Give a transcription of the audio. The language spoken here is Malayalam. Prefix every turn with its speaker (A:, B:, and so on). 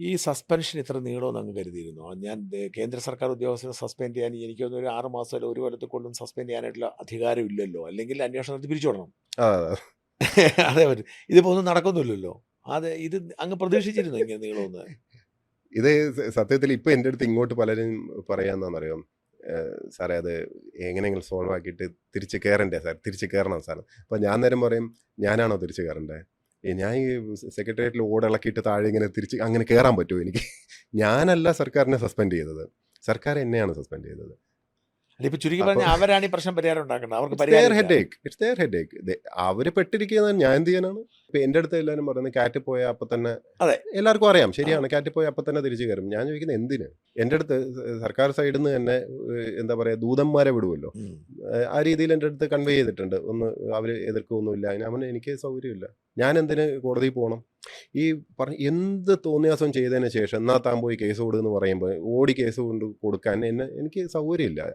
A: ഈ സസ്പെൻഷൻ ഇത്ര നീളുമെന്ന് അങ്ങ് കരുതിയിരുന്നോ? ഞാൻ കേന്ദ്ര സർക്കാർ ഉദ്യോഗസ്ഥരെ സസ്പെൻഡ് ചെയ്യാൻ എനിക്ക് തോന്നുന്നു ഒരു 6 മാസം അല്ല 1 കൊല്ലത്തിൽ കൂടുതൽ സസ്പെൻഡ് ചെയ്യാനായിട്ടുള്ള അധികാരം ഇല്ലല്ലോ. അല്ലെങ്കിൽ അന്വേഷണം നടത്തി പിരിച്ചുവിടണം.
B: ആ
A: അതേ പറ്റൂ. ഇതിപ്പോ ഒന്നും നടക്കുന്നില്ലല്ലോ. ഇത് അങ്ങ് പ്രതീക്ഷിച്ചിരുന്നോ ഇങ്ങനെ നീളുമെന്ന്?
B: ഇത് സത്യത്തിൽ ഇപ്പൊ എൻ്റെ അടുത്ത് ഇങ്ങോട്ട് പലരും പറയാന്നാന്നറിയോ, സാറേ അത് എങ്ങനെയെങ്കിലും സോൾവ് ആക്കിയിട്ട് തിരിച്ച് കയറണ്ടേ സാർ, തിരിച്ച് കയറണം സാർ. അപ്പൊ ഞാൻ നേരം പറയും, ഞാനാണോ തിരിച്ച് കയറണ്ടേ? ഞാൻ ഈ സെക്രട്ടേറിയറ്റിൽ ഓടിളക്കിയിട്ട് താഴെ ഇങ്ങനെ തിരിച്ച് അങ്ങനെ കയറാൻ പറ്റുമോ എനിക്ക്? ഞാനല്ല സർക്കാരിനെ സസ്പെൻഡ് ചെയ്തത്, സർക്കാർ എന്നെയാണ് സസ്പെൻഡ് ചെയ്തത്.
A: അല്ല ഇപ്പൊ ചുരുക്കി
B: അപ്പൊ
A: പറഞ്ഞാൽ അവരാണ് ഈ പ്രശ്നം പരിഹാരം ഉണ്ടാക്കേണ്ടത്. അവർക്ക്
B: ഇറ്റ്സ് ദെയർ
A: പരിഹാരമില്ല.
B: Headache, it's their headache. അവര് പെട്ടിരിക്കുന്നത് ഞാൻ എന്ത് ചെയ്യാനാണ്? ഇപ്പൊ എൻ്റെ അടുത്ത് എല്ലാവരും പറയുന്നത് കാറ്റ് പോയാൽ അപ്പൊ തന്നെ,
A: അതെ.
B: എല്ലാവർക്കും അറിയാം
A: ആ.
B: ശരിയാണ്, കാറ്റ് പോയാൽ അപ്പൊ തന്നെ തിരിച്ചു കയറും. ഞാൻ ചോദിക്കുന്നത് എന്തിന്? എൻ്റെ അടുത്ത് സർക്കാർ സൈഡിൽ നിന്ന് തന്നെ എന്താ പറയാ ദൂതന്മാരെ വിടുമല്ലോ,
A: ഉം.
B: ആ രീതിയിൽ എൻ്റെ അടുത്ത് കൺവേ ചെയ്തിട്ടുണ്ട്. ഒന്ന് അവർ എതിർക്കൊന്നുമില്ല, അവന് എനിക്ക് സൗകര്യമില്ല, ഞാൻ എന്തിന് കോടതിയിൽ പോകണം? ഈ എന്ത് തോന്നിയാസം ചെയ്തതിന് ശേഷം എന്നാ താൻ പോയി കേസ് കൊടുന്ന് പറയുമ്പോൾ ഓടി കേസ് കൊണ്ട് കൊടുക്കാൻ എനിക്ക് സൗകര്യമില്ല.